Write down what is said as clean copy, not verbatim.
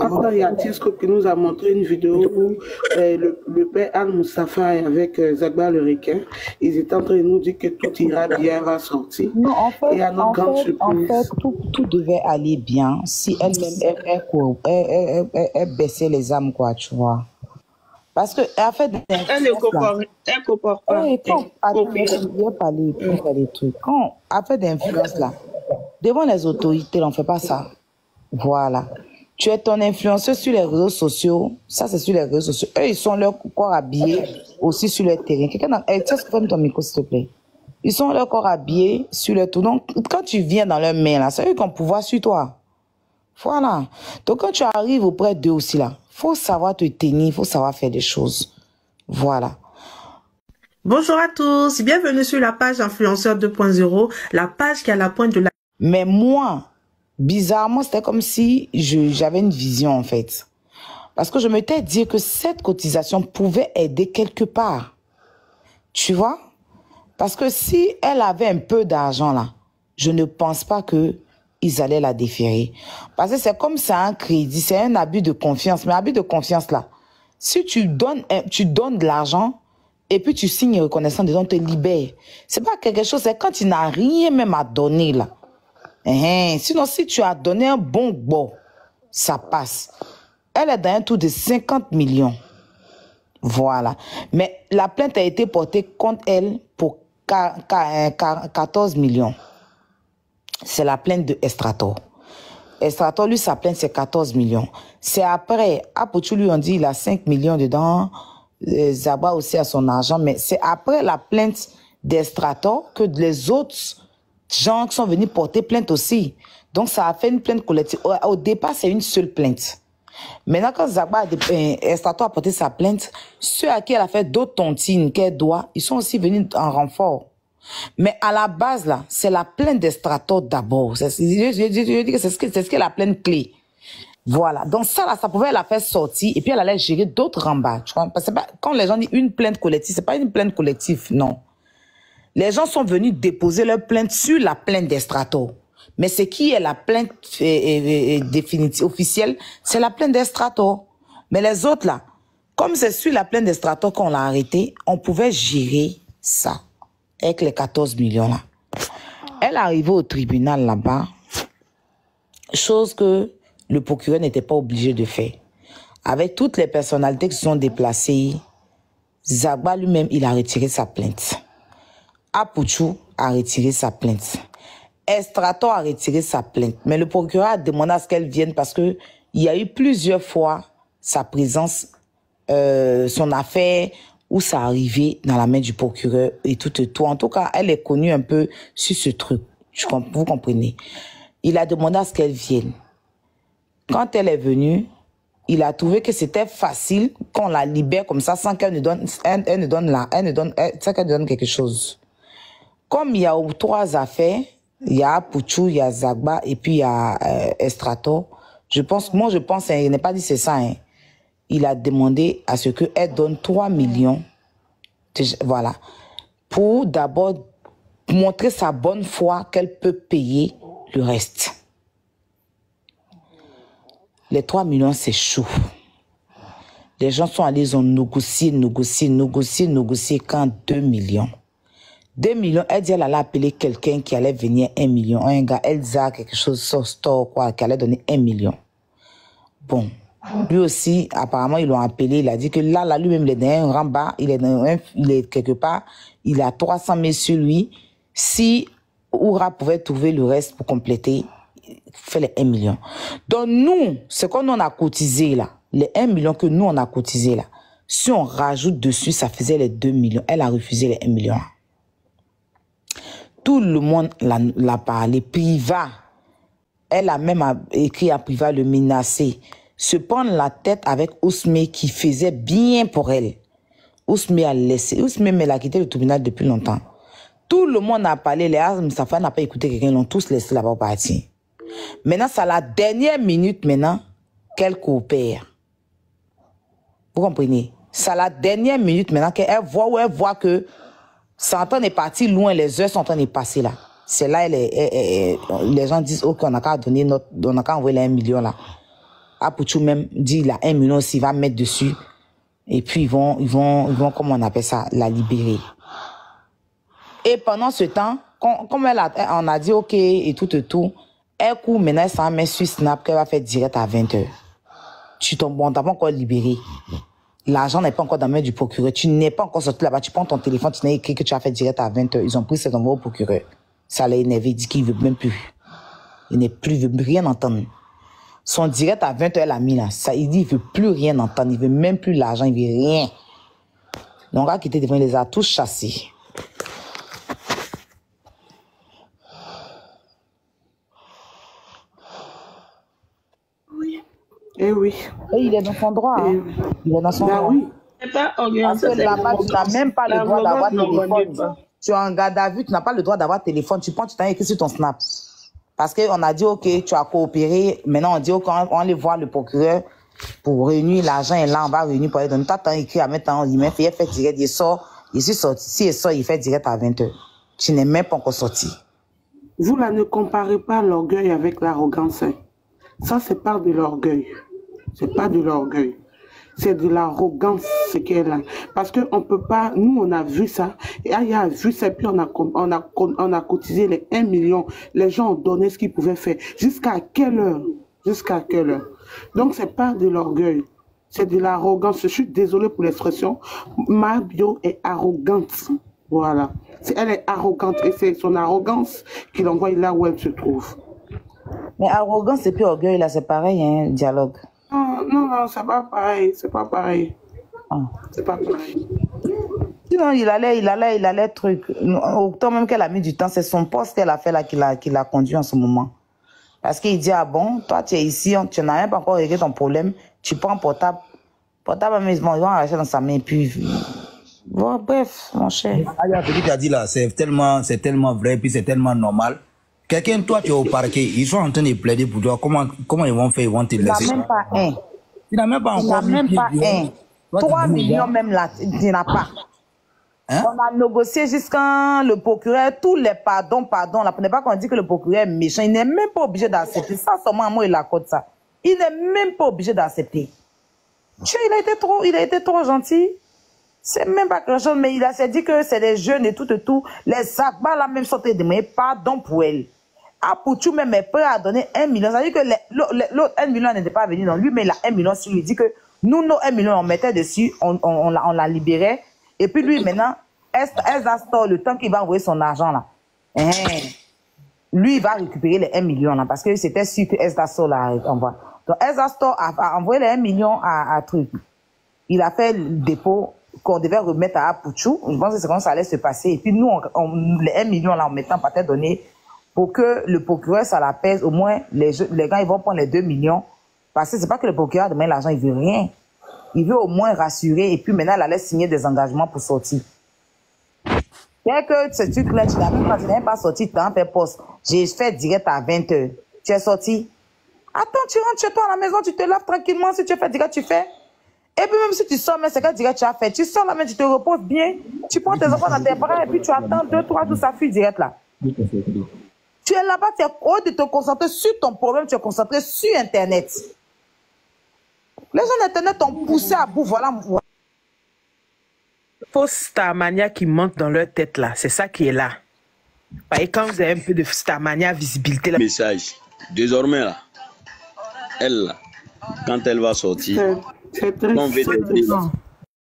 Après, il y a Tisco qui nous a montré une vidéo où le père Al-Mustafa est avec Zagba le requin. Ils étaient en train de nous dire que tout ira bien, va sortir. Non, Et à notre grande surprise. tout devait aller bien si elle-même, elle baissait les âmes, quoi, tu vois. Parce que elle fait des Elle ne comporte pas. Quand elle fait d'influence là, devant les autorités, on ne fait pas ça. Voilà. Tu es ton influenceur sur les réseaux sociaux. Ça, c'est sur les réseaux sociaux. Eux, ils sont leur corps habillés aussi sur le terrain. Quelqu'un ferme ton micro, s'il te plaît. Ils sont leur corps habillés sur le tout. Donc, quand tu viens dans leur main, là, c'est eux qui ont pouvoir sur toi. Voilà. Donc, quand tu arrives auprès d'eux aussi, là, faut savoir te tenir, il faut savoir faire des choses. Voilà. Bonjour à tous, bienvenue sur la page Influenceur 2.0, la page qui a la pointe de la... Mais moi, bizarrement, c'était comme si j'avais une vision, en fait. Parce que je m'étais dit que cette cotisation pouvait aider quelque part. Tu vois? Parce que si elle avait un peu d'argent, là, je ne pense pas qu'ils allaient la déférer. Parce que c'est comme ça un crédit, c'est un abus de confiance. Mais abus de confiance, là, si tu donnes de l'argent, et puis tu signes reconnaissant dedans, te libères. C'est pas quelque chose, c'est quand tu n'as rien même à donner, là. Sinon, si tu as donné un bon, ça passe. Elle est dans un tour de 50 millions. Voilà. Mais la plainte a été portée contre elle pour 14 millions. C'est la plainte de Estrator. Estrator, lui, sa plainte, c'est 14 millions. C'est après, Apochou lui, on dit, il a 5 millions dedans. Zaba aussi a son argent. Mais c'est après la plainte d'Estrator que les autres gens qui sont venus porter plainte aussi. Donc, ça a fait une plainte collective. Au départ, c'est une seule plainte. Maintenant, quand Zaba Estrator a porté sa plainte, ceux à qui elle a fait d'autres tontines qu'elle doit, ils sont aussi venus en renfort. Mais à la base, là, c'est la plainte d'Estrator d'abord. Je dis que c'est ce qu'est la plainte clé. Voilà. Donc ça, là, ça pouvait la faire sortir et puis elle allait gérer d'autres rembats. Tu vois? Parce que quand les gens disent une plainte collective, c'est pas une plainte collective, non. Les gens sont venus déposer leur plainte sur la plainte d'Estrator. Mais ce qui est la plainte définitive, officielle, c'est la plainte d'Estrator. Mais les autres, là, comme c'est sur la plainte d'Estrator qu'on l'a arrêté, on pouvait gérer ça avec les 14 millions, là. Elle est arrivée au tribunal là-bas, chose que le procureur n'était pas obligé de faire. Avec toutes les personnalités qui se sont déplacées, Zagba lui-même, il a retiré sa plainte. Apuchou a retiré sa plainte. Estrator a retiré sa plainte. Mais le procureur a demandé à ce qu'elle vienne parce que il y a eu plusieurs fois sa présence, son affaire, où ça arrivait dans la main du procureur et tout. En tout cas, elle est connue un peu sur ce truc. Vous comprenez? Il a demandé à ce qu'elle vienne. Quand elle est venue, il a trouvé que c'était facile qu'on la libère comme ça sans qu'elle ne donne, sans qu'elle donne quelque chose. Comme il y a 3 affaires, il y a Apuchou, il y a Zagba et puis il y a Estrator. Je pense, il n'est pas dit c'est ça, hein. Il a demandé à ce qu'elle donne 3 millions, voilà, pour d'abord montrer sa bonne foi qu'elle peut payer le reste. Les 3 millions, c'est chaud. Les gens sont allés, ils ont négocié quand 2 millions. 2 millions, elle dit elle allait appeler quelqu'un qui allait venir 1 million. Un gars, Elsa, quelque chose, sur store, quoi, qui allait donner 1 million. Bon. Lui aussi, apparemment, ils l'ont appelé. Il a dit que là lui-même, il est dans un rang-bas. Il est quelque part. Il a 300 000 sur lui. Si Oura pouvait trouver le reste pour compléter, fait les 1 million. Donc, nous, ce qu'on a cotisé là, les 1 million que nous, on a cotisé là, si on rajoute dessus, ça faisait les 2 millions. Elle a refusé les 1 million. Tout le monde l'a parlé. Priva, elle a même écrit à Priva le menacer. Se prendre la tête avec Ousmé qui faisait bien pour elle. Ousmé a laissé. Ousmé l'a quitté le tribunal depuis longtemps. Tout le monde a parlé. Les Al-Mustafa n'a pas écouté quelqu'un. Ils l'ont tous laissé là-bas partir. Maintenant, c'est à la dernière minute maintenant qu'elle coopère. Vous comprenez? C'est à la dernière minute maintenant qu'elle voit que son temps est parti loin. Les heures sont en train de passer là. C'est là les gens disent ok, on n'a qu'à donner on n'a qu'à envoyer les 1 million là. Apouchou même dit il a 1 million aussi, il va mettre dessus. Et puis ils vont, comment on appelle ça, la libérer. Et pendant ce temps, comme on a dit ok et tout, elle court maintenant, elle s'en met sur Snap qu'elle va faire direct à 20h. Tu tombes, on t'a pas encore libéré. L'argent n'est pas encore dans la main du procureur. Tu n'es pas encore sorti là-bas. Tu prends ton téléphone, tu n'as écrit que tu as fait direct à 20h. Ils ont pris cet envoi au procureur. Ça l'a énervé, il dit qu'il ne veut même plus. Il n'est plus, il veut rien entendre. Son direct à 20h, elle a mis là. Ça, il dit qu'il ne veut plus rien entendre. Il ne veut même plus l'argent, il ne veut rien. Donc, à quitter devant, il les a tous chassés. Eh oui. Et il est dans son droit. Hein. Il est dans son droit. Oui. Parce que là-bas, tu n'as même pas le droit d'avoir téléphone. Tu es en garde à vue, tu n'as pas le droit d'avoir téléphone. Tu prends, tu t'en écrit sur ton Snap. Parce qu'on a dit, OK, tu as coopéré. Maintenant, on dit, OK, on va aller voir le procureur pour réunir l'argent. Et là, on va réunir pour aller donner. Tu as écrit à mettre en email, il fait direct, il sort. Il est sorti. Si il sort, il fait direct à 20h. Tu n'es même pas encore sorti. Vous, là, ne comparez pas l'orgueil avec l'arrogance. Ça, c'est pas de l'orgueil. C'est pas de l'orgueil. C'est de l'arrogance, ce qu'elle a. Parce qu'on peut pas, nous, on a vu ça. Et Aya a vu ça, puis on a cotisé les 1 million. Les gens ont donné ce qu'ils pouvaient faire. Jusqu'à quelle heure? Jusqu'à quelle heure? Donc, c'est pas de l'orgueil. C'est de l'arrogance. Je suis désolée pour l'expression. Ma bio est arrogante. Voilà. Elle est arrogante. Et c'est son arrogance qui l'envoie là où elle se trouve. Mais arrogance et puis orgueil, là, c'est pareil, hein, dialogue. Non, c'est pas pareil. C'est pas pareil. C'est pas pareil. Sinon, il allait truc. Autant même qu'elle a mis du temps, c'est son poste qu'elle a fait là qui l'a conduit en ce moment. Parce qu'il dit, ah bon, toi tu es ici, tu n'as même pas encore réglé ton problème, tu prends portable à la maison, ils vont arracher dans sa main, puis... Bon, bref, mon cher. Ce que tu as dit là, c'est tellement vrai, puis c'est tellement normal. Quelqu'un, toi, tu es au parquet, ils sont en train de plaider pour toi. Comment ils vont faire? Ils vont te laisser. Il n'a même pas un. Il n'a même pas encore. Il n'a même pas un. 3 millions même là, il n'a pas. Hein? On a négocié jusqu'à le procureur, tous les pardons, là, pour ne pas qu'on dit que le procureur est méchant, il n'est même pas obligé d'accepter. Ça, seulement moi, il accorde ça. Il n'est même pas obligé d'accepter. Il a été trop gentil. C'est même pas quelque chose, mais il s'est dit que c'est des jeunes et tout. Les Akbar, là, même, sont demandés pardon pour elle. Apouchou même est prêt à donner 1 million. Ça veut dire que l'autre 1 million n'était pas venu dans lui, mais il a 1 million sur lui. Il dit que nous, nos 1 million, on mettait dessus, on la libérait. Et puis lui, maintenant, Ezra Store, le temps qu'il va envoyer son argent, là, lui, il va récupérer les 1 million, là, parce que c'était sûr que Ezra Store l'a envoyé. Donc, Ezra Store a envoyé les 1 million à truc. Il a fait le dépôt qu'on devait remettre à Apouchou. Je pense que c'est comme ça allait se passer. Et puis nous, les 1 million, là, en mettant peut-être donné pour que le procureur, ça la pèse. Au moins, les gars, ils vont prendre les 2 millions. Parce que c'est pas que le procureur demain l'argent, il veut rien. Il veut au moins rassurer. Et puis maintenant, elle allait signer des engagements pour sortir. Dès que ce truc-là, tu n'as pas sorti, tu as fait poste. J'ai fait direct à 20h. Tu es sorti. Attends, tu rentres chez toi à la maison, tu te laves tranquillement. Si tu fais direct, tu fais. Et puis même si tu sors, mais c'est que direct tu as fait. Tu sors là, mais tu te reposes bien. Tu prends tes enfants dans tes bras et puis tu attends 2, 3 jours, ça fuit direct là. Tu es là-bas, tu es au lieu de te concentrer sur ton problème, tu es concentré sur Internet. Les gens d'Internet t'ont poussé à bout, voilà. Fausse Starmania qui monte dans leur tête là, c'est ça qui est là. Et quand vous avez un peu de Starmania visibilité là. Message. Désormais là, elle là, quand elle va sortir, C'est triste.